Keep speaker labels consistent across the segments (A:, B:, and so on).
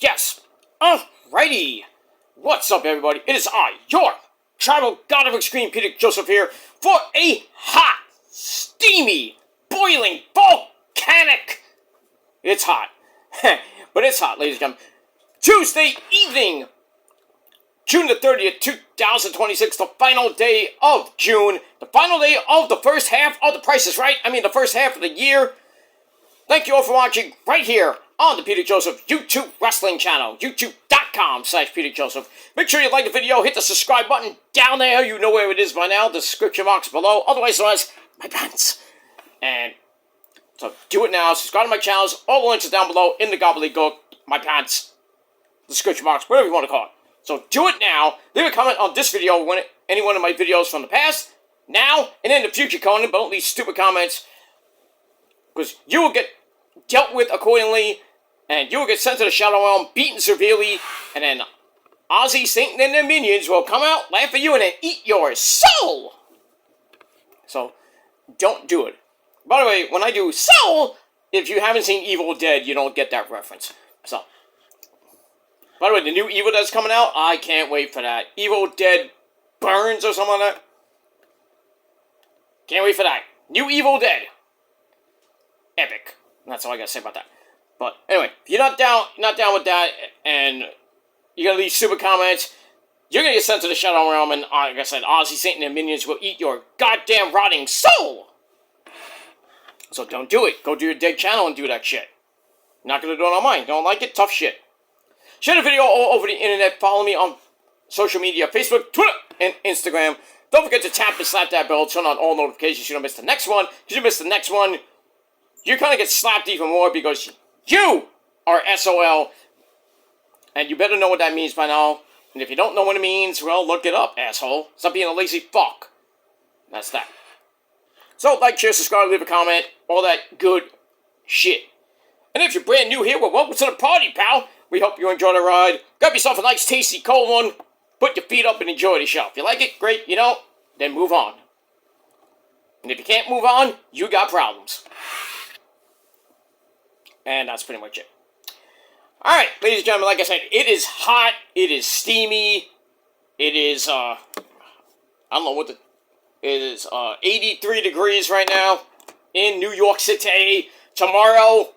A: Yes. Alrighty. What's up, everybody? It is I, your tribal god of extreme, Peter Joseph here, for a hot, steamy, boiling, volcanic. It's hot. But it's hot, ladies and gentlemen. Tuesday evening, June the 30th, 2026, the final day of June, the final day of the first half of The Price is Right. I mean, the first half of the year. Thank you all for watching right here on the Peter Joseph YouTube Wrestling channel, youtube.com/Peter Joseph. Make sure you like the video, hit the subscribe button down there. You know where it is by now, the description box below, otherwise known as my pants. And so do it now, subscribe to my channels, all the links are down below in the gobbledygook, my pants, description box, whatever you want to call it. So do it now, leave a comment on this video, any one of my videos from the past, now, and in the future, Conan, but don't leave stupid comments, because you will get dealt with accordingly, and you will get sent to the Shadow Realm, beaten severely, and then Ozzy, Satan, and their minions will come out, laugh at you, and then eat your soul! So, don't do it. By the way, when I do soul, if you haven't seen Evil Dead, you don't get that reference. So, by the way, the new Evil Dead's coming out, I can't wait for that. Evil Dead Burns or something like that. Can't wait for that. New Evil Dead. Epic. That's all I gotta say about that. But anyway, if you're not down with that, and you're gonna leave stupid comments, you're gonna get sent to the Shadow Realm, and like I said, Ozzy, Satan, and minions will eat your goddamn rotting soul! So don't do it. Go to your dead channel and do that shit. Not gonna do it on mine. Don't like it? Tough shit. Share the video all over the internet. Follow me on social media, Facebook, Twitter, and Instagram. Don't forget to tap and slap that bell. Turn on all notifications so you don't miss the next one. Because you miss the next one, you're gonna get slapped even more because you are SOL. And you better know what that means by now. And if you don't know what it means, well, look it up, asshole. Stop being a lazy fuck. That's that. So, like, share, subscribe, leave a comment, all that good shit. And if you're brand new here, well, welcome to the party, pal. We hope you enjoy the ride. Grab yourself a nice, tasty, cold one. Put your feet up and enjoy the show. If you like it, great. You don't, then move on. And if you can't move on, you got problems. And that's pretty much it. Alright, ladies and gentlemen, like I said, it is hot, it is steamy, it is, I don't know what it is, 83 degrees right now in New York City. Tomorrow,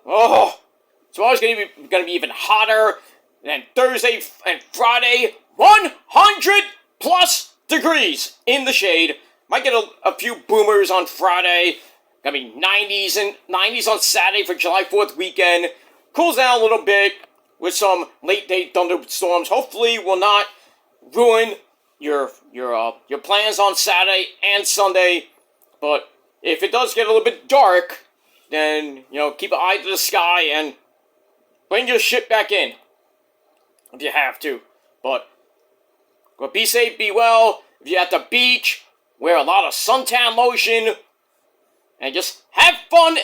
A: tomorrow's gonna be even hotter. And then Thursday and Friday, 100 plus degrees in the shade. Might get a few boomers on Friday. Gonna be 90s on Saturday for July 4th weekend. Cools down a little bit with some late-day thunderstorms. Hopefully will not ruin your plans on Saturday and Sunday. But if it does get a little bit dark, then, you know, keep an eye to the sky and bring your shit back in. If you have to. But be safe, be well. If you're at the beach, wear a lot of suntan lotion. And just have fun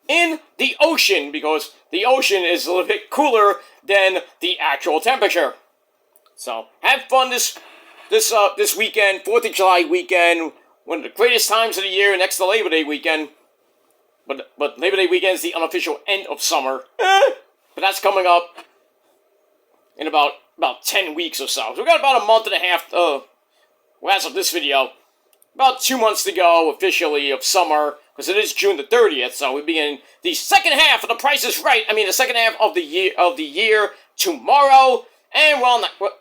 A: in the ocean, because the ocean is a little bit cooler than the actual temperature. So, have fun this weekend, 4th of July weekend, one of the greatest times of the year next to Labor Day weekend. But Labor Day weekend is the unofficial end of summer. But that's coming up in about 10 weeks or so. So we got about a month and a half, as of this video, about 2 months to go officially of summer, because it is June the 30th, so we begin the second half of The Price is Right. I mean, the second half of the year tomorrow, and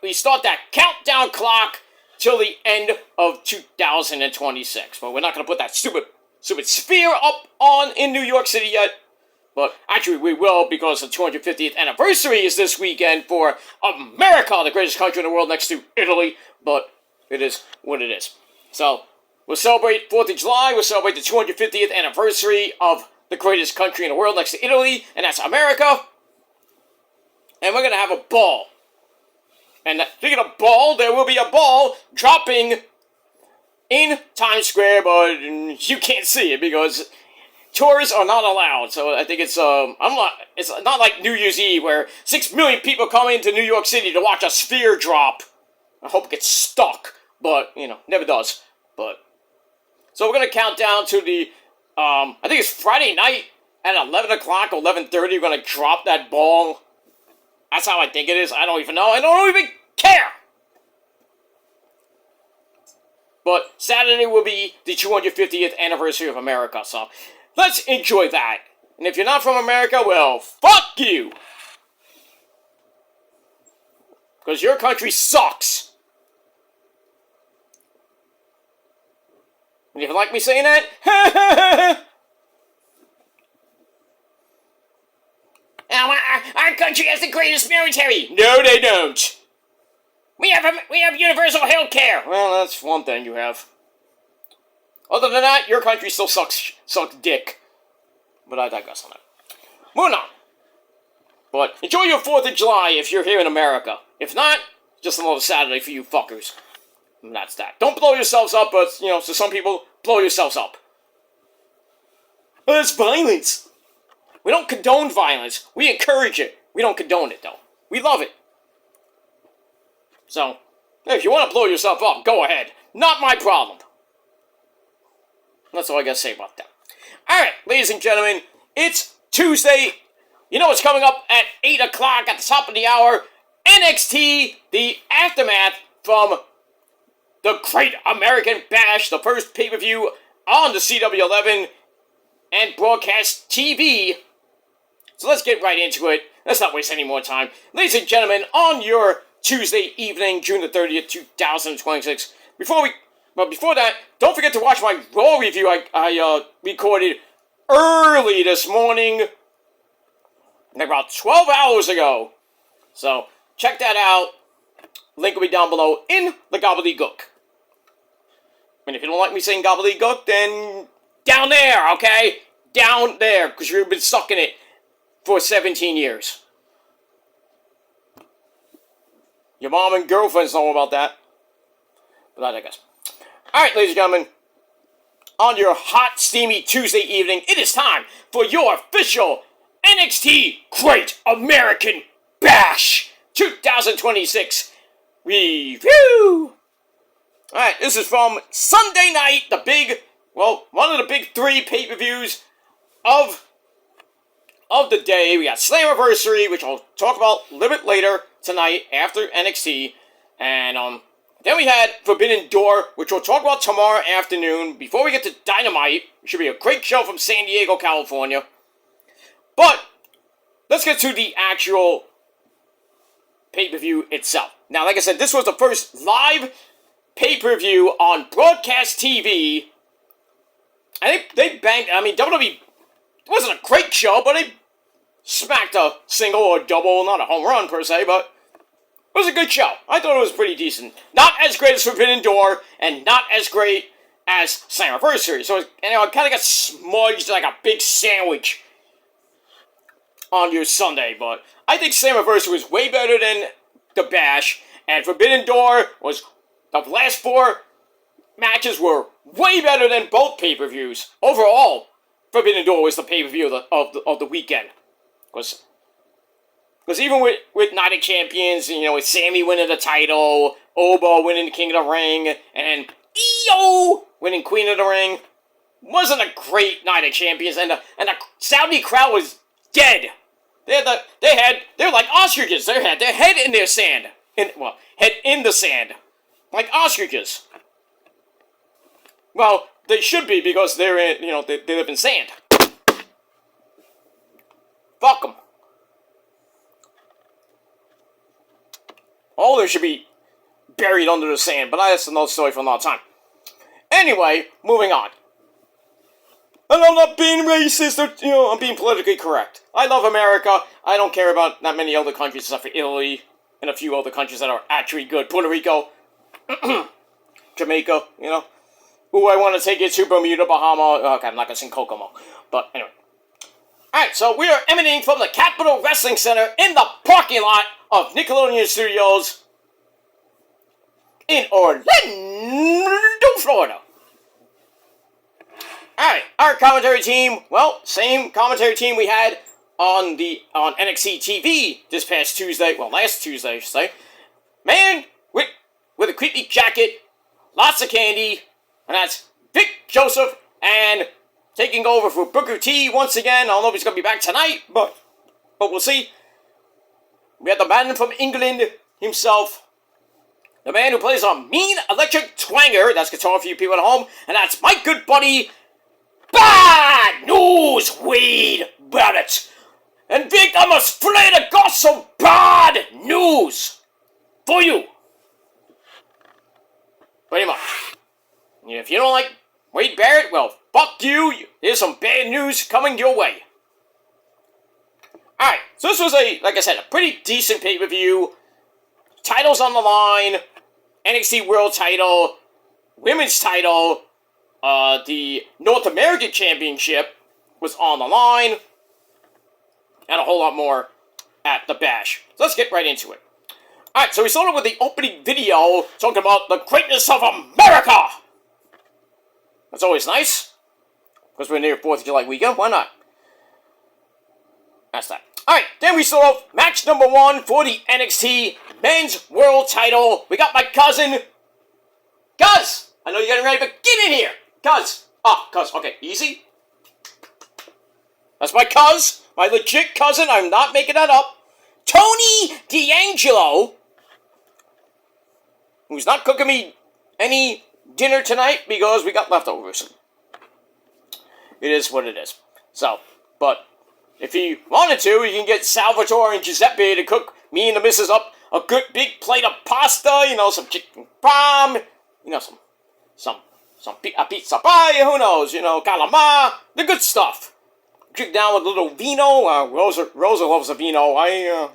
A: we start that countdown clock till the end of 2026. But we're not going to put that stupid sphere up in New York City yet. But actually we will, because the 250th anniversary is this weekend for America, the greatest country in the world next to Italy. But it is what it is. So we'll celebrate 4th of July, we'll celebrate the 250th anniversary of the greatest country in the world next to Italy, and that's America. And we're going to have a ball. And speaking of ball, there will be a ball dropping in Times Square, but you can't see it because tourists are not allowed. So I think it's not like New Year's Eve where 6 million people come into New York City to watch a sphere drop. I hope it gets stuck, but, you know, never does. But so we're going to count down to the, I think it's Friday night at 11 o'clock, 11:30, we're going to drop that ball That's how I think it is. I don't even know. I don't even care. But Saturday will be the 250th anniversary of America, so let's enjoy that. And if you're not from America, well, fuck you! Because your country sucks. And if you like me saying that, our country has the greatest military. No, they don't. We have universal health care. Well, that's one thing you have. Other than that, your country still sucks dick. But I digress on that. Moving on. But enjoy your 4th of July if you're here in America. If not, just another Saturday for you fuckers. And that's that. Don't blow yourselves up, but, so some people, blow yourselves up. That's violence. We don't condone violence. We encourage it. We don't condone it, though. We love it. So, if you want to blow yourself up, go ahead. Not my problem. That's all I gotta say about that. Alright, ladies and gentlemen, it's Tuesday. You know what's coming up at 8 o'clock at the top of the hour. NXT, the aftermath from the Great American Bash, the first pay-per-view on the CW11 and broadcast TV. So let's get right into it. Let's not waste any more time. Ladies and gentlemen, on your Tuesday evening, June the 30th, 2026. Before that, don't forget to watch my Raw review I recorded early this morning, like about 12 hours ago. So, check that out. Link will be down below in the gobbledygook. And if you don't like me saying gobbledygook, then down there, okay? Down there, because you've been sucking it for 17 years. Your mom and girlfriends know about that. But I digress. Alright, ladies and gentlemen. On your hot, steamy Tuesday evening, it is time for your official NXT Great American Bash 2026 review. Alright, this is from Sunday night, one of the big 3 pay-per-views of the day. We got Slammiversary, which I'll talk about a little bit later tonight after NXT, and then we had Forbidden Door, which we'll talk about tomorrow afternoon. Before we get to Dynamite, it should be a great show from San Diego, California. But let's get to the actual pay-per-view itself. Now, like I said, this was the first live pay-per-view on broadcast TV. I think they banged. I mean, WWE wasn't a great show, but they smacked a single or double, not a home run per se, but it was a good show. I thought it was pretty decent. Not as great as Forbidden Door, and not as great as Slammiversary. So, it kind of got smudged like a big sandwich on your Sunday. But I think Slammiversary was way better than the Bash, and Forbidden Door was, the last 4 matches were way better than both pay-per-views. Overall, Forbidden Door was the pay-per-view of the weekend. Because even with Night of Champions, with Sammy winning the title, Oba winning the King of the Ring, and Io winning Queen of the Ring, wasn't a great Night of Champions, and the Saudi crowd was dead. They're like ostriches. They had their head in their sand. Head in the sand. Like ostriches. Well, they should be because they're in, they live in sand. Fuck them. All they should be buried under the sand, but that's another story for another time. Anyway, moving on. And I'm not being racist, or, I'm being politically correct. I love America. I don't care about that many other countries except for Italy and a few other countries that are actually good. Puerto Rico, Jamaica, Ooh, I want to take it to Bermuda, Bahama. Okay, I'm not going to sing Kokomo. But anyway. Alright, so we are emanating from the Capitol Wrestling Center in the parking lot of Nickelodeon Studios in Orlando, Florida. Alright, our commentary team, same commentary team we had on NXT TV this past Tuesday, last Tuesday, I should say. Man with a creepy jacket, lots of candy, and that's Vic Joseph, and taking over for Booker T once again. I don't know if he's going to be back tonight, but we'll see. We have the man from England himself. The man who plays a mean electric twanger. That's guitar for you people at home. And that's my good buddy, Bad News Wade Barrett. And Vic, I'm afraid I got some bad news for you. Pretty much. If you don't like Wade Barrett, well, fuck you. Here's some bad news coming your way. Alright, so this was like I said, a pretty decent pay-per-view. Titles on the line. NXT World Title. Women's Title. The North American Championship was on the line. And a whole lot more at the Bash. So let's get right into it. Alright, so we started with the opening video talking about the greatness of America. That's always nice. Because we're near 4th of July weekend, why not? That's that. Alright, then we start off match number 1 for the NXT Men's World Title. We got my cousin, Cuz. I know you're getting ready, but get in here. Cuz. Cuz. Okay, easy. That's my cuz. My legit cousin. I'm not making that up. Tony D'Angelo. Who's not cooking me any dinner tonight because we got leftovers. It is what it is. So, but if he wanted to, he can get Salvatore and Giuseppe to cook me and the missus up a good big plate of pasta, you know, some chicken parm, you know, some pizza pie, who knows, you know, calamari, the good stuff. Drink down with a little vino. Rosa loves a vino. I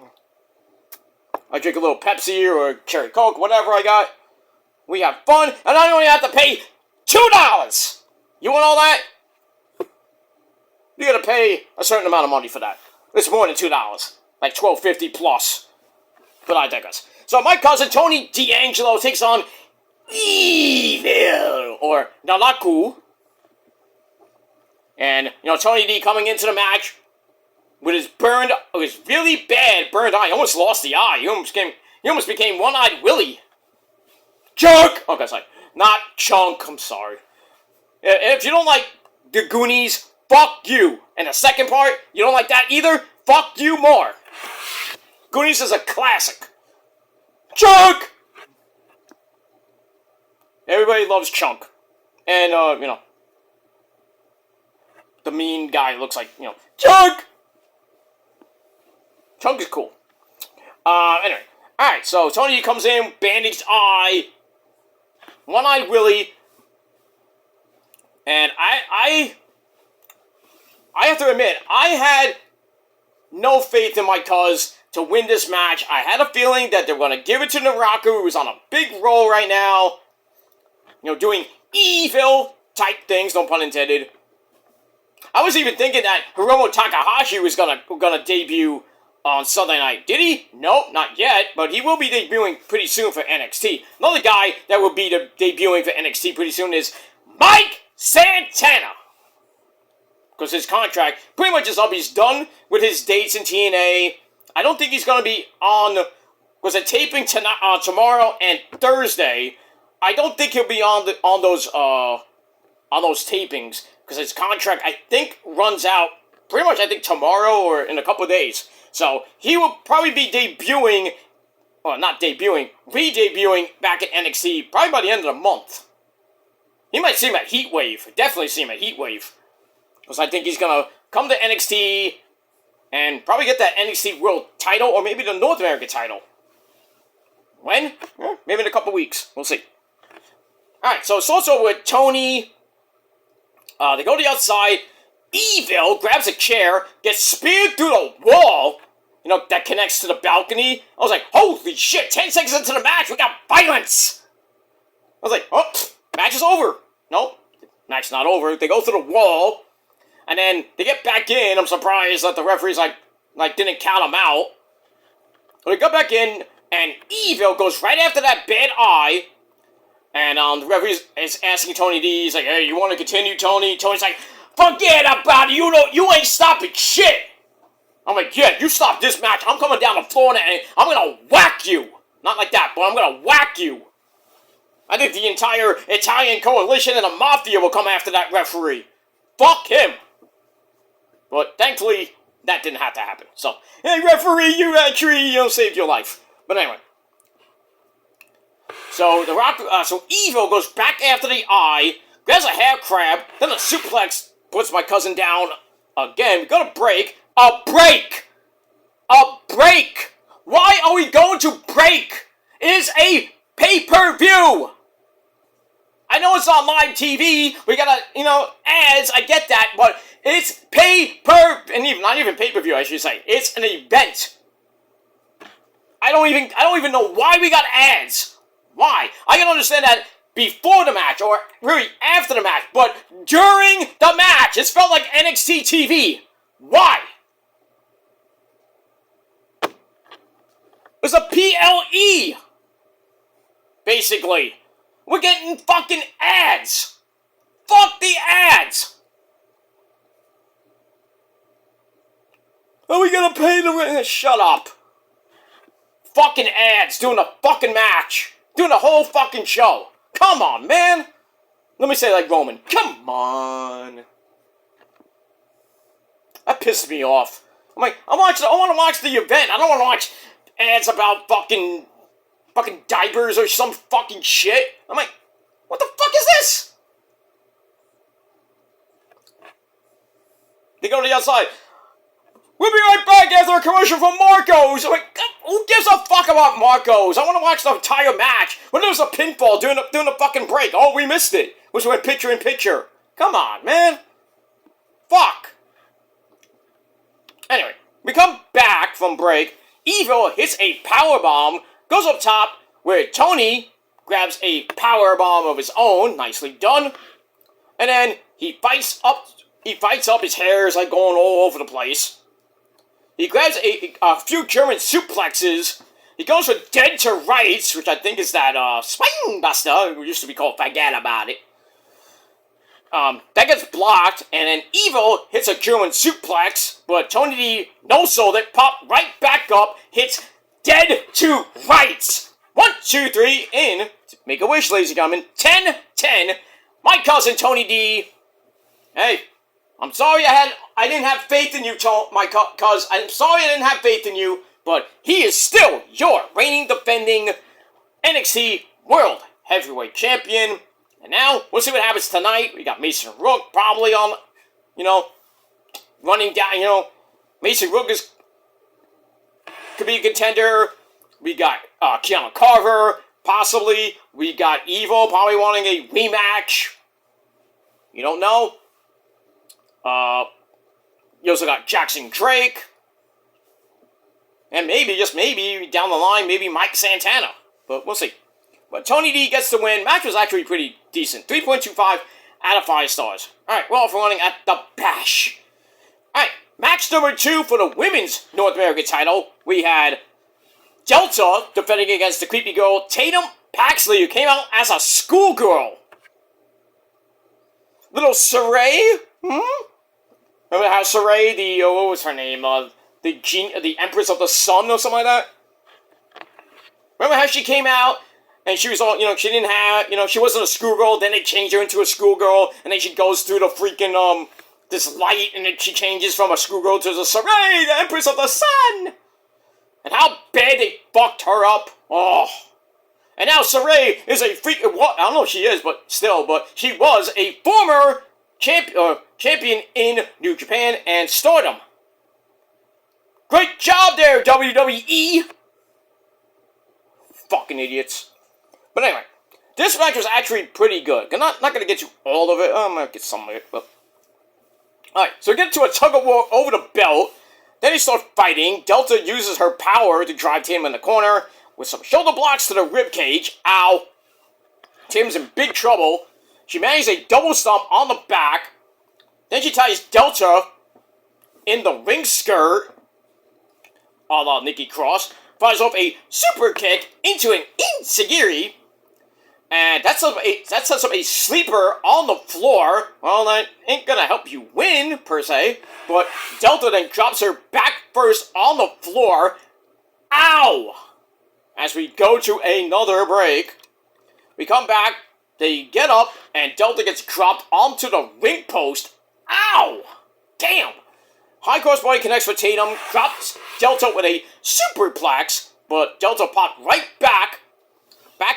A: drink a little Pepsi or cherry Coke, whatever I got. We have fun, and I only have to pay $2. You want all that? You gotta pay a certain amount of money for that. It's more than $2, like $12.50 plus. But I digress. So my cousin Tony D'Angelo takes on Evil or Nalaku. And, you know, Tony D coming into the match with his really bad burned eye. He almost lost the eye. He almost became One-Eyed Willie. Chunk! Okay, sorry. Not Chunk, I'm sorry. If you don't like the Goonies, fuck you. And the second part, you don't like that either, fuck you more. Goonies is a classic. Chunk! Everybody loves Chunk. And, you know, the mean guy looks like, you know, Chunk! Chunk is cool. Anyway. Alright, so Tony comes in, bandaged eye, One-Eyed Willie, and I have to admit, I had no faith in my cuz to win this match. I had a feeling that they're going to give it to Naraku, who's on a big roll right now, you know, doing evil type things, no pun intended. I was even thinking that Hiromu Takahashi was gonna debut on Sunday night. Did he? Nope, not yet, but he will be debuting pretty soon for NXT. Another guy that will be debuting for NXT pretty soon is Mike Santana. Because his contract pretty much is up. He's done with his dates in TNA. I don't think he's going to be on, because they're taping tonight, tomorrow and Thursday. I don't think he'll be on those tapings, because his contract, I think, runs out pretty much, I think, tomorrow or in a couple of days. So, he will probably be debuting, well, not debuting, re-debuting back at NXT probably by the end of the month. He might see him at Heatwave. Definitely see him at Heatwave. Because I think he's going to come to NXT and probably get that NXT World title or maybe the North American title. When? Maybe in a couple weeks. We'll see. Alright, so it's also with Tony. They go to the outside. Evil grabs a chair, gets speared through the wall, you know, that connects to the balcony. I was like, holy shit, 10 seconds into the match, we got violence! I was like, oh, match is over. Nope, match's not over. They go through the wall, and then they get back in. I'm surprised that the referees, like didn't count them out. But they go back in, and Evil goes right after that bad eye, and the referee is asking Tony D, he's like, hey, you want to continue, Tony? Tony's like, forget about it, you ain't stopping shit! I'm like, yeah, you stop this match, I'm coming down the floor and I'm gonna whack you! Not like that, but I'm gonna whack you! I think the entire Italian coalition and the mafia will come after that referee. Fuck him! But thankfully, that didn't have to happen. So, hey, referee, you actually, saved your life. But anyway. So, so Evil goes back after the eye, grabs a hair crab, then a suplex puts my cousin down again. We got a break. A break! A break! Why are we going to break? It is a pay-per-view! I know it's on live TV, we gotta, ads, I get that, but it's not even pay-per-view, I should say. It's an event. I don't even know why we got ads. Why? I can understand that before the match, or really after the match, but during the match, it felt like NXT TV. Why? It's a PLE! Basically. We're getting fucking ads! Fuck the ads! Are we gonna pay the... Shut up. Fucking ads doing a fucking match. Doing the whole fucking show. Come on, man. Let me say it like Roman. Come on. That pissed me off. I'm like, I want to watch the event. I don't want to watch ads about fucking diapers or some fucking shit. I'm like, what the fuck is this? They go to the outside. We'll be right back after a commercial from Marcos. I'm like, who gives a fuck about Marcos? I want to watch the entire match. When there was a pinfall during the fucking break. Oh, we missed it. Which went picture in picture. Come on, man. Fuck. Anyway, we come back from break. Evil hits a powerbomb, goes up top, where Tony grabs a powerbomb of his own, nicely done, and then he fights up, his hair is like going all over the place. He grabs a few German suplexes, he goes for dead to rights, which I think is that, spine buster, it used to be called Forget About It. That gets blocked, and then Evil hits a German suplex, but Tony D no-sold it, popped right back up, hits dead to rights. 1, 2, 3, in. Make a wish, ladies and gentlemen. 10, 10. My cousin Tony D. Hey, I'm sorry I didn't have faith in you, cuz. I'm sorry I didn't have faith in you, but he is still your reigning, defending NXT World Heavyweight Champion. And now, we'll see what happens tonight. We got Mason Rook probably on, running down, Mason Rook could be a contender. We got Kiana Carver, possibly. We got Evil probably wanting a rematch. You don't know. You also got Jackson Drake. And maybe, just maybe, down the line, maybe Mike Santana. But we'll see. But Tony D gets the win. Match was actually pretty decent. 3.25 out of 5 stars. Alright, we're off and running at the Bash. Alright, match number 2 for the Women's North American title. We had Delta defending against the creepy girl Tatum Paxley, who came out as a schoolgirl. Little Saray? Remember how Saray, what was her name? The Empress of the Sun or something like that? Remember how she came out? And she was all, she didn't have, she wasn't a schoolgirl, then they changed her into a schoolgirl, and then she goes through the freaking, this light, and then she changes from a schoolgirl to the Saray, the Empress of the Sun! And how bad they fucked her up. Oh. And now Saray is a freaking, I don't know if she is, but still, but she was a former champion in New Japan and Stardom. Great job there, WWE! Fucking idiots. But anyway, this match was actually pretty good. I'm not going to get you all of it. I might get some of it, but... Alright, so we get to a tug-of-war over the belt. Then they start fighting. Delta uses her power to drive Tim in the corner with some shoulder blocks to the ribcage. Ow. Tim's in big trouble. She manages a double stomp on the back. Then she ties Delta in the ring skirt, a la Nikki Cross. Fires off a super kick into an enziguri. And that sets up a sleeper on the floor. Well, that ain't gonna help you win, per se. But Delta then drops her back first on the floor. Ow! As we go to another break. We come back, they get up, and Delta gets dropped onto the ring post. Ow! Damn! High crossbody connects with Tatum, drops Delta with a superplex, but Delta popped right back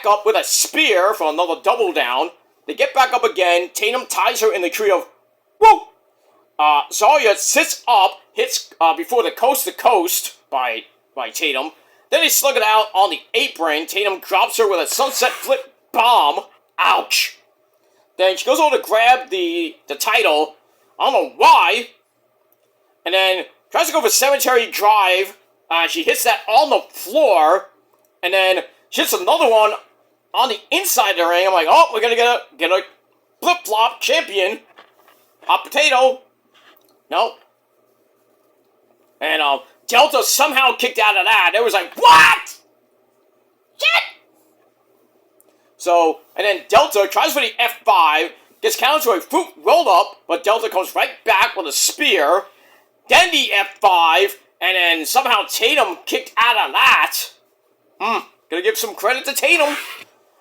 A: up with a spear for another double down. They get back up again. Tatum ties her in the tree of woo. Zarya sits up, hits before the coast to coast by Tatum. Then they slug it out on the apron. Tatum drops her with a sunset flip bomb. Ouch. Then she goes over to grab the title. I don't know why. And then tries to go for Cemetery Drive. She hits that on the floor. And then she hits another one on the inside of the ring. I'm like, oh, we're going to get a flip-flop champion. Hot potato. No. And Delta somehow kicked out of that. It was like, what? Shit! So, and then Delta tries for the F5, gets countered to a fruit roll-up, but Delta comes right back with a spear. Then the F5, and then somehow Tatum kicked out of that. Gonna give some credit to Tatum.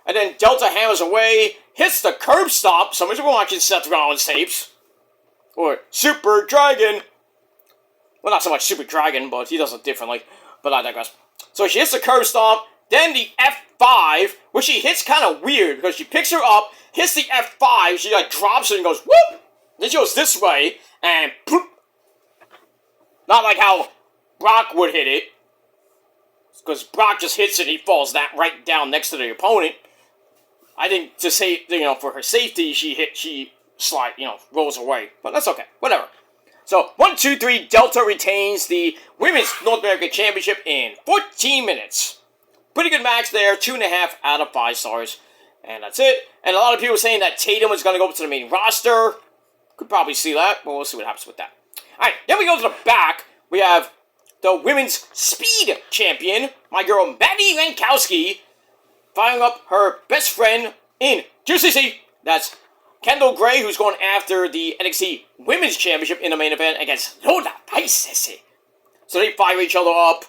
A: And then Delta hammers away, hits the curb stop. Somebody's been watching Seth Rollins tapes. Or Super Dragon. Well, not so much Super Dragon, but he does it differently. But I digress. So she hits the curb stomp, then the F5, which she hits kind of weird, because she picks her up, hits the F5, she like drops it and goes, whoop! Then she goes this way, and poof. Not like how Brock would hit it. Because Brock just hits it, he falls that right down next to the opponent. I think to say, for her safety, she rolls away. But that's okay. Whatever. So, 1, 2, 3, Delta retains the Women's North American Championship in 14 minutes. Pretty good match there. 2.5 out of 5 stars. And that's it. And a lot of people saying that Tatum is going to go to the main roster. Could probably see that. But we'll see what happens with that. Alright, then we go to the back. We have the Women's Speed Champion, my girl Maddie Lankowski, firing up her best friend in GCC. That's Kendall Gray, who's going after the NXT Women's Championship in the main event against Lola Paisese. So they fire each other up.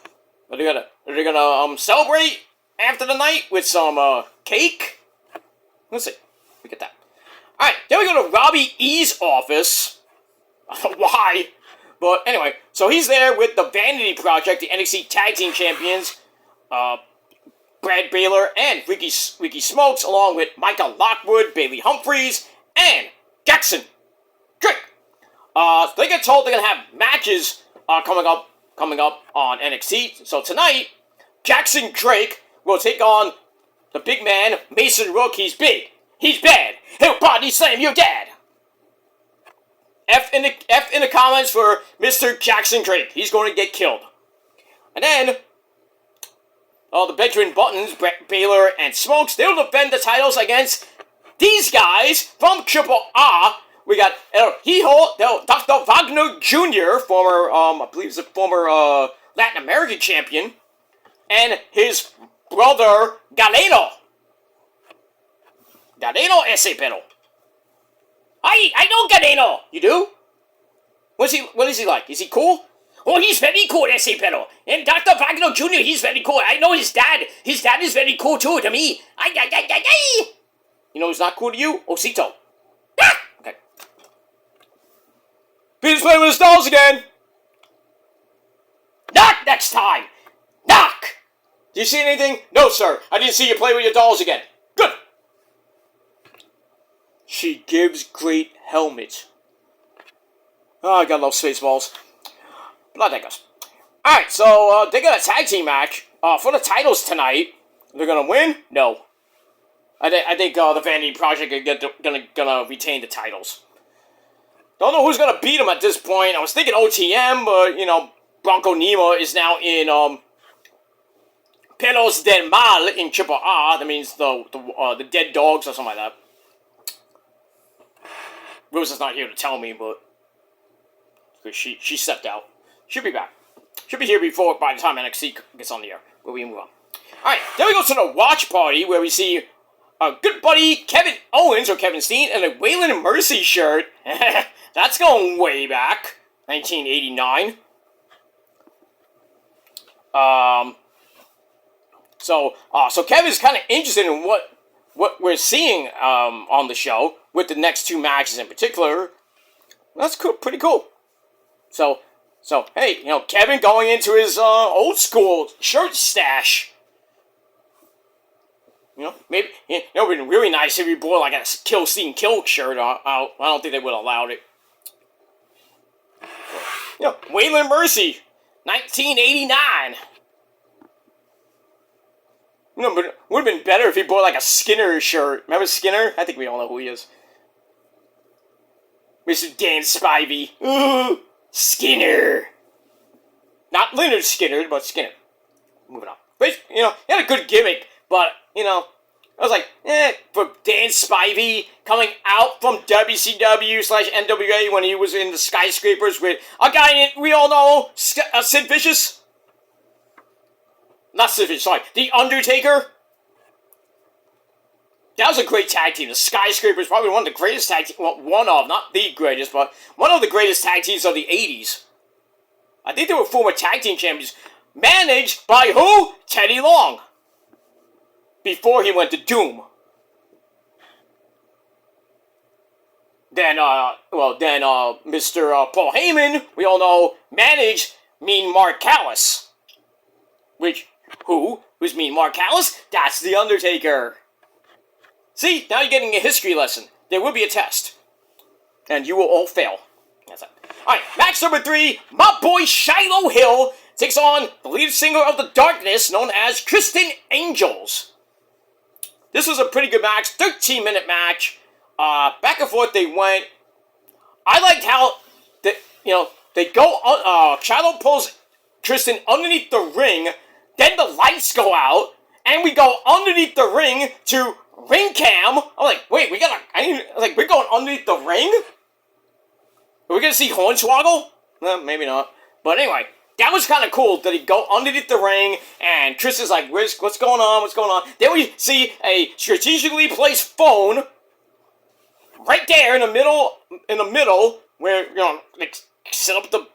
A: Are they gonna celebrate after the night with some cake? Let's see. We get that. Alright, then we go to Robbie E's office. I don't know why. But anyway, so he's there with the Vanity Project, the NXT Tag Team Champions, Brad Baylor and Ricky Smokes, along with Micah Lockwood, Bailey Humphries, and Jackson Drake. So they get told they're gonna have matches coming up on NXT. So tonight, Jackson Drake will take on the big man Mason Rook. He's big, he's bad, he'll body slam your dad. F in the comments for Mr. Jackson Drake. He's going to get killed. And then, the Benjamin Buttons, Baylor, and Smokes, they'll defend the titles against these guys from Triple R. We got El Hijo, Dr. Wagner Jr., former, I believe he's a former Latin American champion, and his brother, Galeno. Galeno ese pero. I know Galeno. You do? What is he like? Is he cool? Oh, he's very cool, ese pero. And Dr. Wagner Jr., he's very cool. I know his dad. His dad is very cool, too, to me. Ay. You know who's not cool to you? Osito. Ah! Okay. Peter's playing with his dolls again. Knock next time. Knock. Do you see anything? No, sir. I didn't see you play with your dolls again. Good. She gives great helmet. Oh, I gotta love Spaceballs. But I digress. Alright, so they got a tag team match for the titles tonight. They're gonna win? No. I think the Vanity Project are gonna retain the titles. Don't know who's gonna beat them at this point. I was thinking OTM, but Bronco Nemo is now in Pelos del Mal in Triple R. That means the dead dogs or something like that. Rose is not here to tell me, but because she stepped out. She'll be back. She'll be here by the time NXT gets on the air. But we move on. Alright, then we go to the watch party where we see our good buddy Kevin Owens, or Kevin Steen, and a Waylon Mercy shirt. That's going way back. 1989. So Kevin's kind of interested in what we're seeing on the show, with the next two matches in particular. That's cool, pretty cool. So, So, hey, Kevin going into his old school shirt stash. Maybe, it would be really nice if he bought like a Kill Steam Kill shirt out. I don't think they would have allowed it. Waylon Mercy, 1989. But it would have been better if he bought like a Skinner shirt. Remember Skinner? I think we all know who he is. Mr. Dan Spivey. Ooh, Skinner. Not Leonard Skinner, but Skinner. Moving on. But, he had a good gimmick, but, I was like, for Dan Spivey coming out from WCW/NWA when he was in the Skyscrapers with a guy we all know, Sid Vicious. Not Sid Vicious, sorry, The Undertaker. That was a great tag team. The Skyscrapers, probably one of the greatest tag teams. Well, one of, not the greatest, but one of the greatest tag teams of the 80s. I think they were former tag team champions. Managed by who? Teddy Long. Before he went to Doom. Then Mr. Paul Heyman, we all know, managed Mean Mark Callis. Who's Mean Mark Callis? That's The Undertaker. See, now you're getting a history lesson. There will be a test. And you will all fail. That's it. Alright, match number 3, my boy Shiloh Hill takes on the lead singer of The Darkness, known as Kristen Angels. This was a pretty good match, 13-minute match. Back and forth they went. I liked how, they go, Shiloh pulls Kristen underneath the ring, then the lights go out, and we go underneath the ring to ring cam. I'm like, wait, we're going underneath the ring? Are we gonna see Hornswoggle? Maybe not. But anyway, that was kind of cool that he go underneath the ring, and Chris is like, what's going on? What's going on? Then we see a strategically placed phone right there in the middle, where, they set up the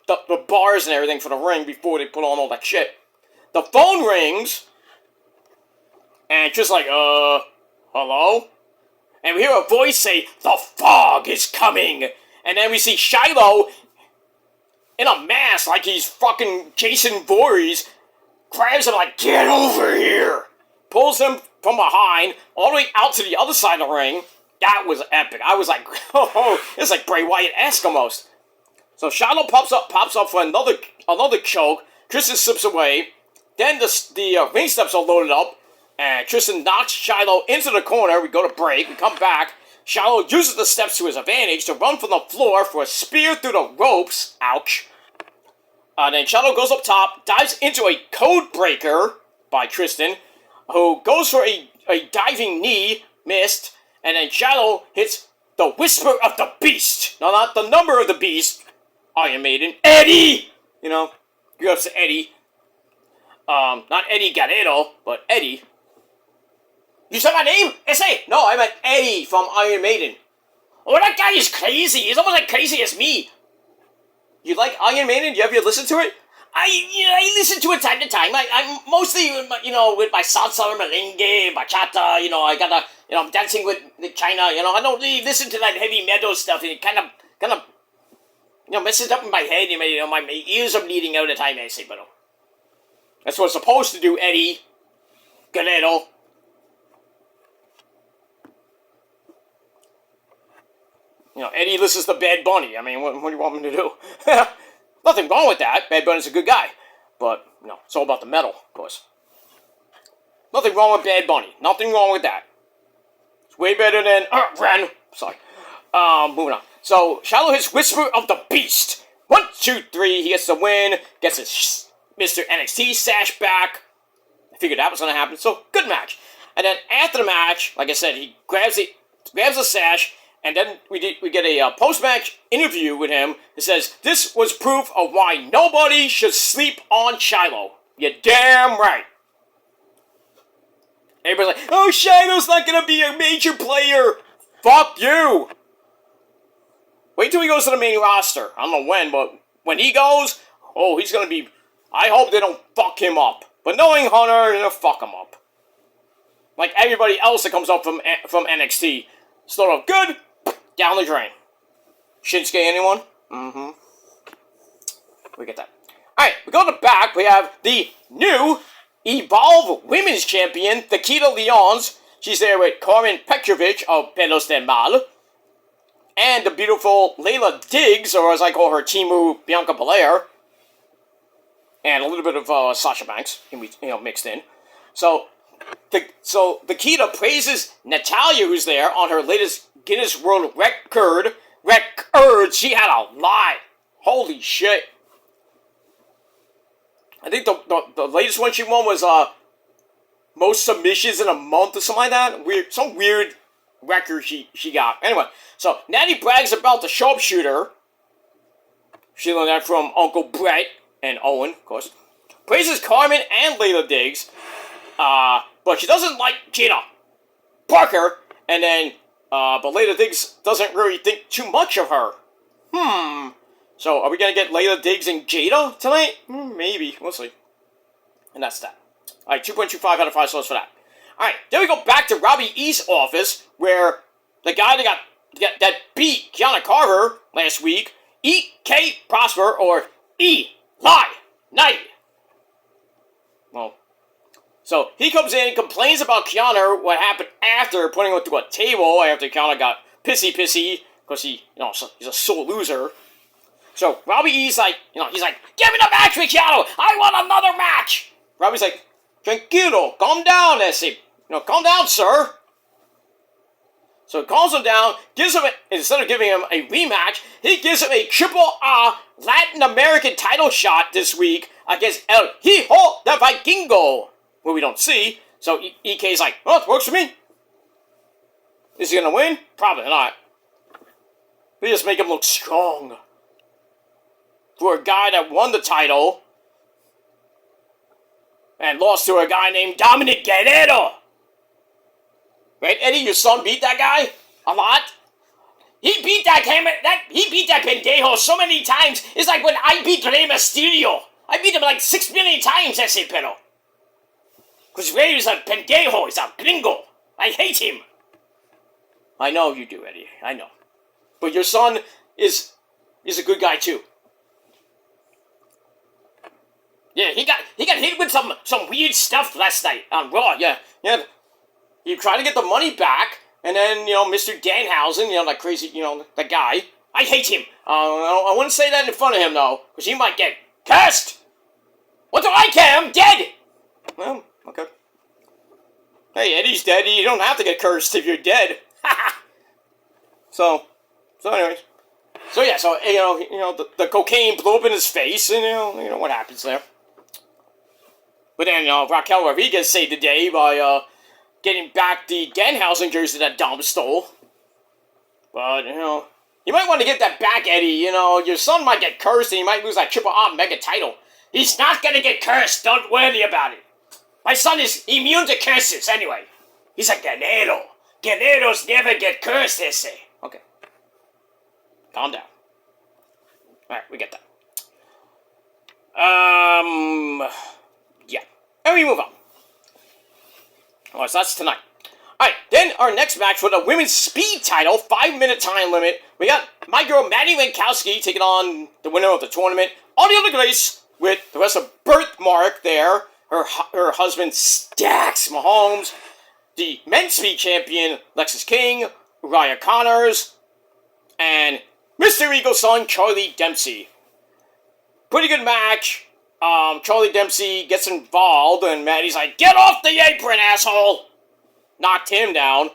A: bars and everything for the ring before they put on all that shit. The phone rings, and Chris like, hello? And we hear a voice say, the fog is coming! And then we see Shiloh in a mask like he's fucking Jason Voorhees, grabs him like, get over here! Pulls him from behind, all the way out to the other side of the ring. That was epic. I was like, oh, it's like Bray Wyatt-esque almost. So Shiloh pops up for another choke. Tristan slips away. Then the ring steps are loaded up, and Tristan knocks Shiloh into the corner. We go to break. We come back. Shiloh uses the steps to his advantage to run from the floor for a spear through the ropes. Ouch. Then Shiloh goes up top, dives into a code breaker by Tristan, who goes for a diving knee, missed, and then Shiloh hits the Whisper of the Beast. No, not the number of the Beast. Iron Maiden. Eddie! UFC Eddie. Not Eddie Guerrero, but Eddie. You said my name? S.A. No, I meant Eddie from Iron Maiden. Oh, that guy is crazy. He's almost like crazy as me. You like Iron Maiden? You ever listen to it? I listen to it time to time. I'm mostly, with my salsa, merengue, bachata, I'm dancing with China, I don't really listen to that heavy metal stuff, and it kind of, messes up in my head, my ears are bleeding out at the time I say, but that's what it's supposed to do, Eddie Guerrero. Eddie listens to Bad Bunny. I mean, what do you want me to do? Nothing wrong with that. Bad Bunny's a good guy. But, it's all about the metal, of course. Nothing wrong with Bad Bunny. Nothing wrong with that. It's way better than Ren. Sorry. Moving on. So, Shiloh hits Whisper of the Beast. 1, 2, 3. He gets the win. Gets his Mr. NXT sash back. I figured that was going to happen. So, good match. And then after the match, like I said, he grabs the sash. And then we get a post-match interview with him that says, this was proof of why nobody should sleep on Shiloh. You're damn right. Everybody's like, oh, Shiloh's not going to be a major player. Fuck you. Wait till he goes to the main roster. I don't know when, but when he goes, he's going to be... I hope they don't fuck him up. But knowing Hunter, they're going to fuck him up. Like everybody else that comes up from NXT. Start off good. Down the drain. Shinsuke, anyone? Mm-hmm. We get that. All right, we go to the back. We have the new Evolve Women's Champion, Nikita Lyons. She's there with Carmen Petrovic of Pelos del Mal. And the beautiful Layla Diggs, or as I call her, Timu Bianca Belair. And a little bit of Sasha Banks, mixed in. So Nikita praises Natalya, who's there, on her latest Guinness World Record. She had a lot. Holy shit. I think the latest one she won was most submissions in a month or something like that. Some weird record she got. Anyway, so Natty brags about the sharpshooter. She learned that from Uncle Brett and Owen, of course. Praises Carmen and Layla Diggs. But she doesn't like Jada Parker. And then, but Layla Diggs doesn't really think too much of her. So, are we going to get Layla Diggs and Jada tonight? Maybe. We'll see. And that's that. Alright, 2.25 out of 5 stars for that. Alright, then we go back to Robbie E's office, where the guy that beat Kiana Carver last week, E.K. Prosper, or Eli Knight. Well, so he comes in and complains about Kiana, what happened after putting her through a table, after Kiana got pissy, because he's a sore loser. So Robbie E's like, he's like, give me the match with Kiana! I want another match! Robbie's like, tranquilo, calm down, Essie. Calm down, sir. So he calms him down, instead of giving him a rematch, he gives him a Triple A Latin American title shot this week against El Hijo de Vikingo, who we don't see. So EK's like, well, it works for me. Is he gonna win? Probably not. We just make him look strong. For a guy that won the title and lost to a guy named Dominic Guerrero. Right, Eddie, your son beat that guy a lot. He beat he beat that pendejo so many times. It's like when I beat Rey Mysterio. I beat him like 6 million times, ese pero. Because Rey is a pendejo, he's a gringo. I hate him. I know you do, Eddie. I know. But your son is a good guy too. Yeah, he got hit with some weird stuff last night on Raw. Yeah. He tried to get the money back, and then Mr. Danhausen, that crazy, that guy. I hate him. I wouldn't say that in front of him though, because he might get cursed. What do I care? I'm dead. Well, okay. Hey, Eddie's dead. You don't have to get cursed if you're dead. So anyways. So yeah, the cocaine blew up in his face, and you know what happens there. But then Raquel Rodriguez saved the day by getting back the Danhausen jersey that Dom stole. But you might want to get that back, Eddie. Your son might get cursed, and he might lose that Triple A mega title. He's not gonna get cursed. Don't worry about it. My son is immune to curses anyway. He's a Guerrero. Guerreros never get cursed, they say. Okay. Calm down. Alright, we get that. Yeah. And we move on. Alright, so that's tonight. Alright, then our next match for the women's speed title, 5-minute time limit. We got my girl Maddie Winkowski taking on the winner of the tournament, Ariana Grace, with the rest of Birthmark there. Her husband Stax Mahomes, the men's speed champion Lexis King, Raya Connors, and Mr. Eagle's son Charlie Dempsey. Pretty good match. Charlie Dempsey gets involved, and Maddie's like, "Get off the apron, asshole!" Knocked him down,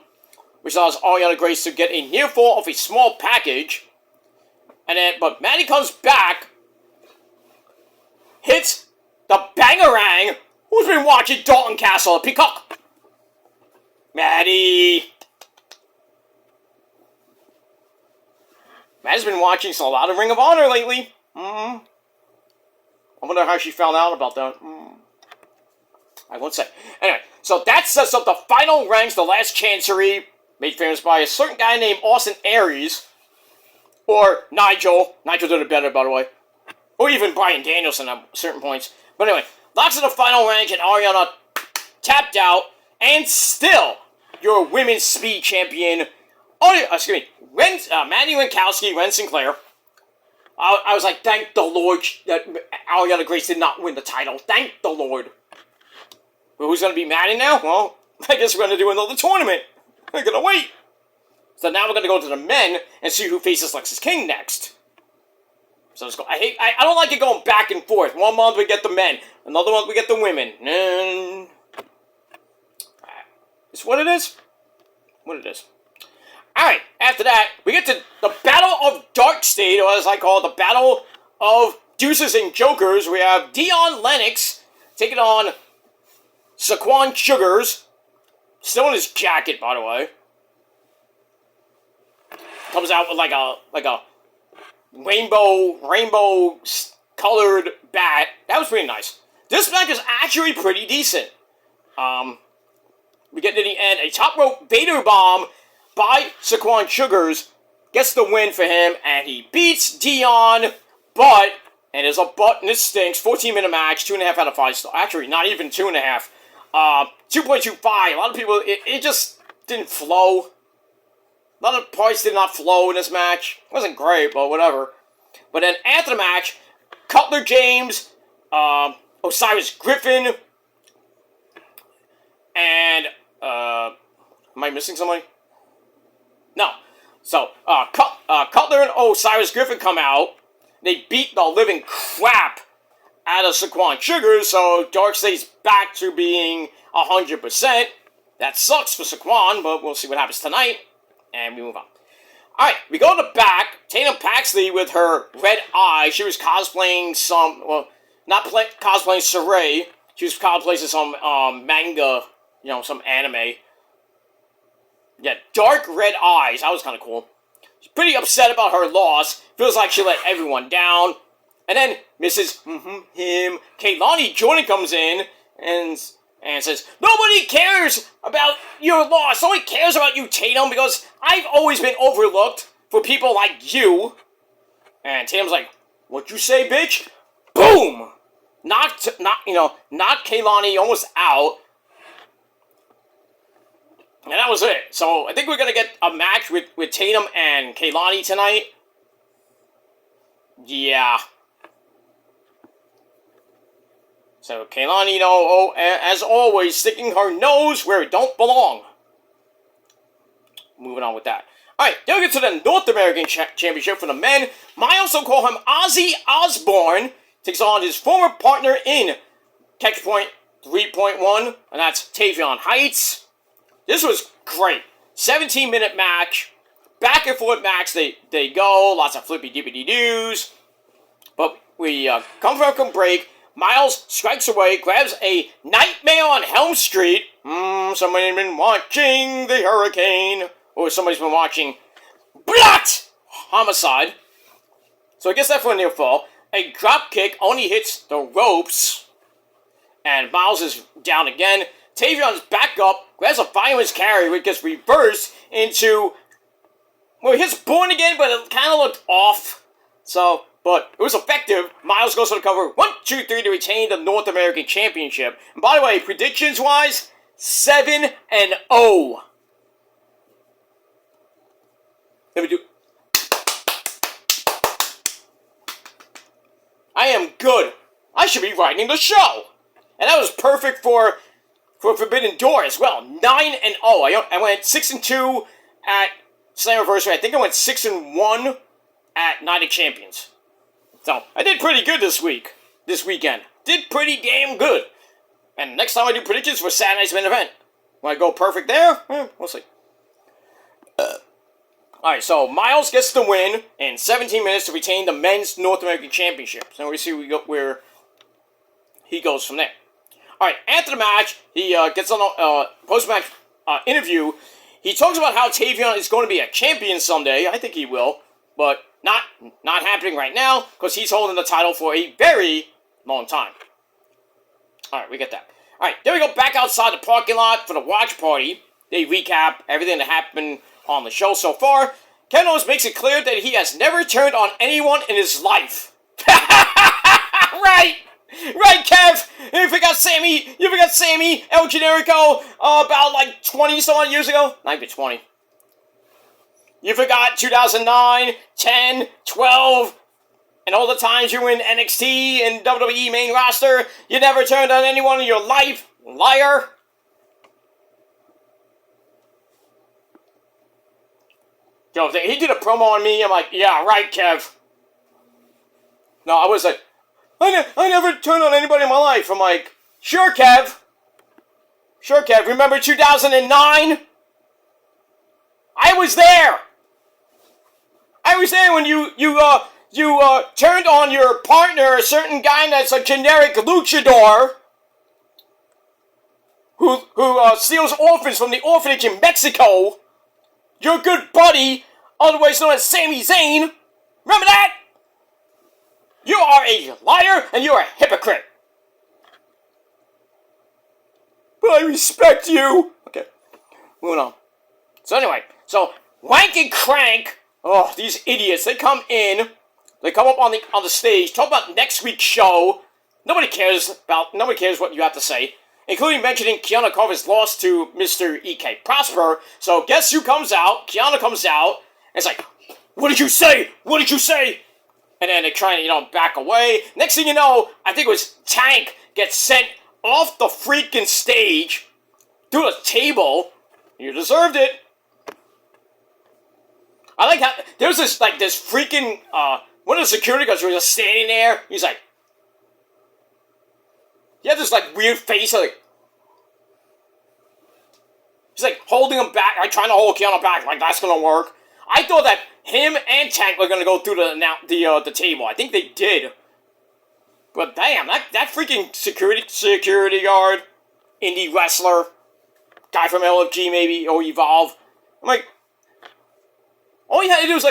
A: which allows Ariana Grace to get a near fall of a small package. But Maddie comes back, hits the Bangarang. Who's been watching Dalton Castle at Peacock? Maddie's been watching a lot of Ring of Honor lately. I wonder how she found out about that. I won't say. Anyway, so that sets up the final ranks, the last chancery, made famous by a certain guy named Austin Aries. Or Nigel. Nigel did it better, by the way. Or even Bryan Danielson at certain points. But anyway, lots of the final rank, and Ariana tapped out. And still, your women's speed champion, Maddie Winkowski, Ren Sinclair, I was like, thank the Lord that Ariana Grace did not win the title. Thank the Lord. But who's going to be mad now? Well, I guess we're going to do another tournament. We're going to wait. So now we're going to go to the men and see who faces Lexis King next. So let's go. I don't like it going back and forth. One month we get the men. Another month we get the women. And it's what it is. What it is. Alright, after that, we get to the Battle of Dark State, or as I call it, the Battle of Deuces and Jokers. We have Dion Lennox taking on Saquon Sugars. Still in his jacket, by the way. Comes out with like a rainbow colored bat. That was pretty nice. This match is actually pretty decent. We get to the end, a top rope Vader bomb by Saquon Sugars gets the win for him, and he beats Dion, but, and there's a but and it stinks, 14-minute match, 2.5 out of 5 stars. Actually, not even 2.5. 2.25. A lot of people, it just didn't flow. A lot of parts did not flow in this match. It wasn't great, but whatever. But then after the match, Cutler James, Osiris Griffin, and, am I missing somebody? No. So, Cutler and Osiris Griffin come out. They beat the living crap out of Saquon Sugars, so Dark State's back to being 100%. That sucks for Saquon, but we'll see what happens tonight. And we move on. Alright, we go to the back. Tatum Paxley with her red eye. She was cosplaying some, well, not cosplaying Saray. She was cosplaying some manga, some anime. Yeah, dark red eyes. That was kind of cool. She's pretty upset about her loss. Feels like she let everyone down. And then Mrs. Kaylani Jordan comes in and says, nobody cares about your loss. Nobody cares about you, Tatum, because I've always been overlooked for people like you. And Tatum's like, what you say, bitch? Boom! Knocked Kaylani almost out. And that was it. So I think we're going to get a match with Tatum and Kaylani tonight. Yeah. So Kaylani, as always, sticking her nose where it don't belong. Moving on with that. Alright, then we get to the North American Championship for the men. Miles, will call him Ozzy Osbourne, takes on his former partner in Catch Point 3.1, and that's Tavion Heights. This was great. 17-minute match. Back and forth match. They go. Lots of flippy-dippity-doos. But we come from a break. Miles strikes away. Grabs a Nightmare on Helm Street. Somebody's been watching the Hurricane. Or somebody's been watching Blot Homicide. So I guess that's for a near fall. A drop kick only hits the ropes. And Miles is down again. Tavion's back up, grabs a violence carry, which gets reversed into, well, he hits Born Again, but it kind of looked off. So, but it was effective. Miles goes for the cover. 1, 2, 3 to retain the North American Championship. And by the way, predictions-wise, 7-0. Let me do. I am good. I should be writing the show. And that was perfect for Forbidden Door as well. 9-0. I went 6-2 at Slammiversary. I think I went 6-1 at Night of Champions. So I did pretty good this weekend. Did pretty damn good. And next time I do predictions for Saturday Night's main event, will I go perfect there? We'll see. Alright, so Miles gets the win in 17 minutes to retain the men's North American Championship. So we see where he goes from there. Alright, after the match, he gets on a post-match interview. He talks about how Tavion is going to be a champion someday. I think he will. But not happening right now, because he's holding the title for a very long time. Alright, we get that. Alright, then we go back outside the parking lot for the watch party. They recap everything that happened on the show so far. Kevin Owens makes it clear that he has never turned on anyone in his life. Right! Right, Kev! You forgot Sammy El Generico about like 20-some years ago? Not even 20. You forgot 2009, 10, 12, And all the times you were in NXT and WWE main roster, you never turned on anyone in your life, liar. Yo, he did a promo on me. I'm like, yeah, right, Kev. No, I was like, I never turned on anybody in my life. I'm like, sure, Kev. Sure, Kev. Remember 2009? I was there. I was there when you turned on your partner, a certain guy that's a generic luchador who steals orphans from the orphanage in Mexico. Your good buddy, otherwise known as Sami Zayn. Remember that? You are a liar and you are a hypocrite. But I respect you. Okay, moving on. So anyway, Wank and Crank, oh, these idiots, they come up on the stage, talk about next week's show. Nobody cares what you have to say, including mentioning Kiana Carver's loss to Mr. E.K. Prosper. So guess who comes out? Kiana comes out, and it's like, what did you say? What did you say? And then they're trying to, back away. Next thing you know, I think it was Tank gets sent off the freaking stage to a table. You deserved it. I like how there was this freaking one of the security guards was just standing there. He's like, he had this weird face, he's holding him back, trying to hold Kiana back, that's gonna work. I thought that him and Tank were gonna go through the table. I think they did. But damn, that freaking security guard, indie wrestler, guy from LFG maybe, or Evolve. I'm like, all you had to do was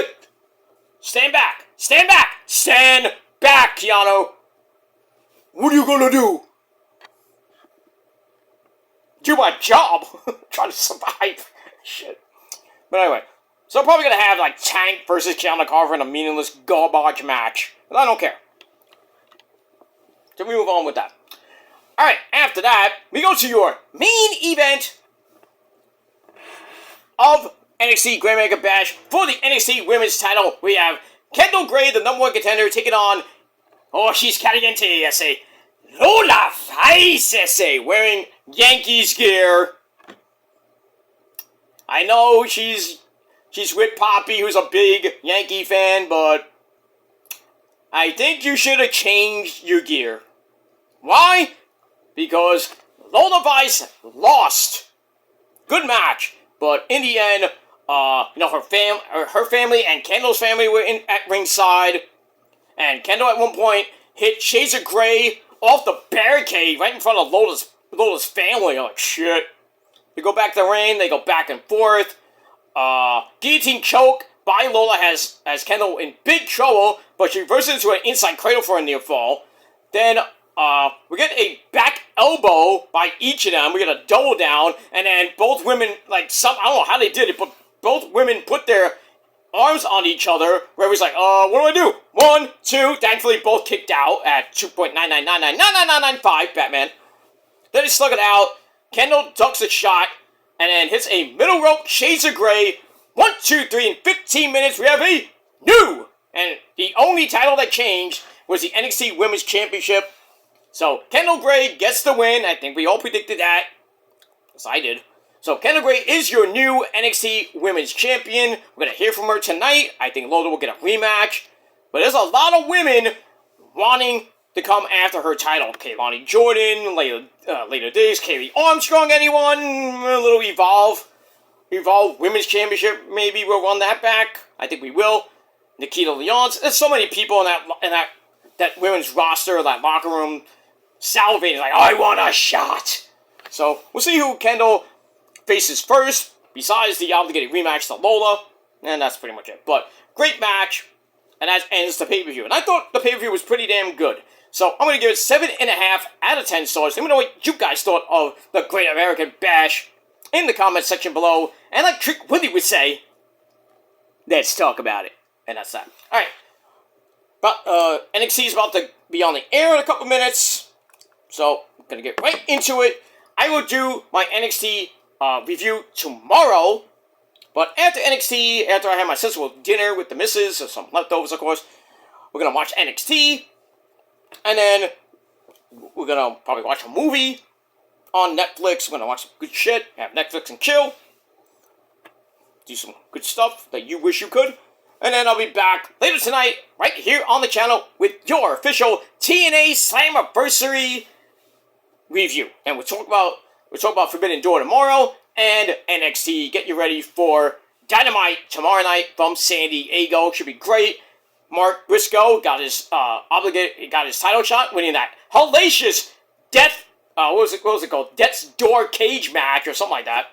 A: stand back, stand back, stand back, Keanu. What are you gonna do? Do my job. Trying to survive. Shit. But anyway, so I'm probably gonna have Tank versus Kiana Carver in a meaningless garbage match. But I don't care. So we move on with that. Alright, after that, we go to your main event of NXT Grand Mega Bash for the NXT Women's title. We have Kendall Gray, the number one contender, taking on, oh, she's caliente, I say, Lola Vice, I say, wearing Yankees gear. I know she's with Poppy, who's a big Yankee fan, but I think you should have changed your gear. Why? Because Lola Vice lost. Good match, but in the end, her family and Kendall's family were at ringside, and Kendall at one point hit Shades of Grey off the barricade right in front of Lola's family. Like, shit. They go back to the ring, they go back and forth. Guillotine choke by Lola has Kendall in big trouble, but she reverses into an inside cradle for a near fall. Then we get a back elbow by each of them. We get a double down, and then both women, I don't know how they did it, but both women put their arms on each other, where it was what do I do? 1, 2, thankfully both kicked out at 2.999999995, Batman. Then they slug it out, Kendall ducks a shot, and then hits a middle rope Shades of Grey. 1, 2, 3, in 15 minutes, we have a new, and the only title that changed was the NXT Women's Championship. So, Kendall Gray gets the win. I think we all predicted that. Yes, I did. So, Kendall Gray is your new NXT Women's Champion. We're going to hear from her tonight. I think Lola will get a rematch. But there's a lot of women wanting to come after her title. Kaylani Jordan, later days, Kaylee Armstrong, anyone? A little Evolve Women's Championship, maybe we'll run that back. I think we will. Nikita Lyons. There's so many people in that women's roster, that locker room, salivating, I want a shot. So, we'll see who Kendall faces first, besides the obligated rematch to Lola, and that's pretty much it. But, great match, and that ends the pay-per-view. And I thought the pay-per-view was pretty damn good. So, I'm going to give it 7.5 out of 10 stars. Let me know what you guys thought of the Great American Bash in the comment section below. And like Trick Willie would say, let's talk about it. And that's that. Alright. But NXT is about to be on the air in a couple minutes, so I'm going to get right into it. I will do my NXT review tomorrow, but after NXT, after I have my sensible dinner with the missus, or some leftovers, of course, We're gonna watch NXT, and then we're gonna probably watch a movie on Netflix. We're gonna watch some good shit, have Netflix and chill, do some good stuff that you wish you could. And then I'll be back later tonight, right here on the channel, with your official TNA Slammiversary review. And we'll talk about Forbidden Door tomorrow and NXT. Get you ready for Dynamite tomorrow night from San Diego. Should be great. Mark Briscoe got his title shot, winning that hellacious what was it called? Death's Door cage match or something like that.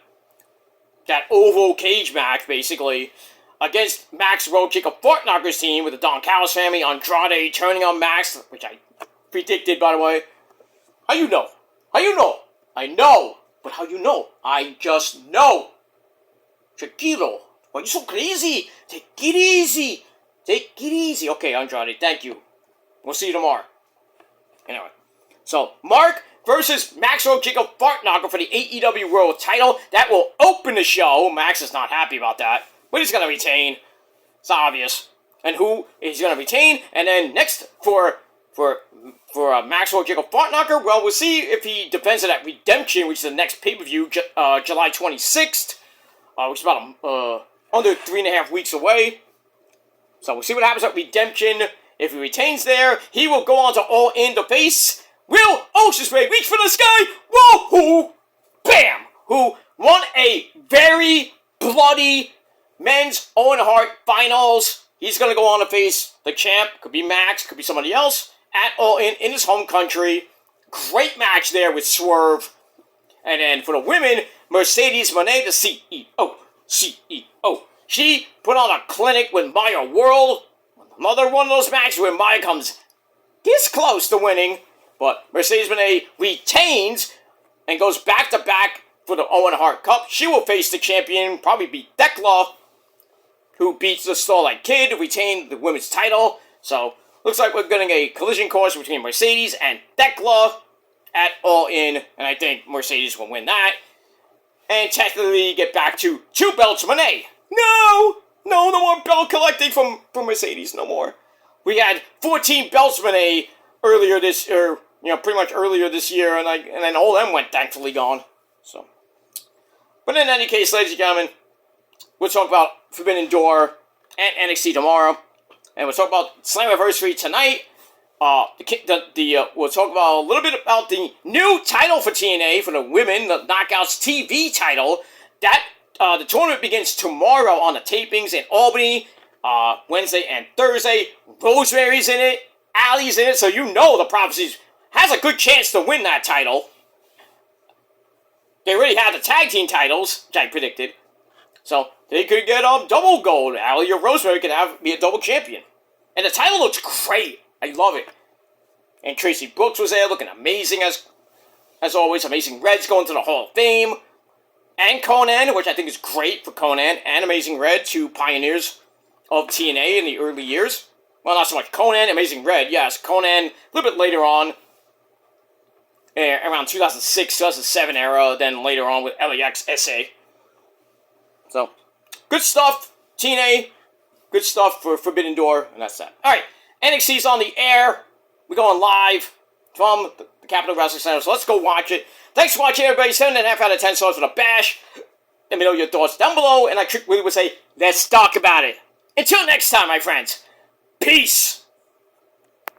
A: That oval cage match, basically, against Max Roadkick of Fort Knockers team with the Don Callis family, Andrade turning on Max, which I predicted, by the way. How you know? How you know? I know. But how you know? I just know. Chiquito, why you so crazy? Take it easy. Take it easy. Okay, Andrade, thank you. We'll see you tomorrow. Anyway. So, Mark versus Max Roadkick of Fart Knocker for the AEW World title. That will open the show. Max is not happy about that. But he's going to retain. It's obvious. And who he's going to retain. And then next for Max Roadkick of Fart Knocker, well, we'll see if he defends it at Redemption, which is the next pay-per-view, July 26th. Which is about under 3.5 weeks away. So we'll see what happens at Redemption. If he retains there, he will go on to All In to face Will Ospreay. Reach for the sky. Whoa! Who? Bam! Who won a very bloody men's Owen Hart finals. He's going to go on to face the champ. Could be Max. Could be somebody else. At All In his home country. Great match there with Swerve. And then for the women, Mercedes Moné, the CEO. She put on a clinic with Maya World. Another one of those matches where Maya comes this close to winning. But Mercedes Moné retains and goes back-to-back for the Owen Hart Cup. She will face the champion, probably beat Thekla, who beats the Starlight Kid to retain the women's title. So, looks like we're getting a collision course between Mercedes and Thekla at All In. And I think Mercedes will win that. And technically get back to 2 belts Moné. No more belt collecting from Mercedes, no more. We had 14 belts Moné earlier this year, pretty much earlier this year, and then all them went thankfully gone. So, but in any case, ladies and gentlemen, we'll talk about Forbidden Door and NXT tomorrow, and we'll talk about Slammiversary tonight. We'll talk about a little bit about the new title for TNA for the women, the Knockouts TV title. That the tournament begins tomorrow on the tapings in Albany, Wednesday and Thursday. Rosemary's in it, Allie's in it, so you know the Prophecies has a good chance to win that title. They already have the tag team titles, which I predicted, so they could get double gold. Allie or Rosemary could be a double champion, and the title looks great. I love it. And Tracy Brooks was there, looking amazing as always. Amazing Red's going to the Hall of Fame. And Conan, which I think is great for Conan, and Amazing Red, 2 pioneers of TNA in the early years. Well, not so much Conan, Amazing Red, yes. Conan, a little bit later on, around 2006, 2007 era, then later on with LAX SA. So, good stuff, TNA. Good stuff for Forbidden Door, and that's that. Alright, NXT's on the air. We're going live from the Capitol Wrestling Center, so let's go watch it. Thanks for watching, everybody. 7.5 out of 10 stars for the bash. Let me know your thoughts down below, and I would say, let's talk about it. Until next time, my friends. Peace.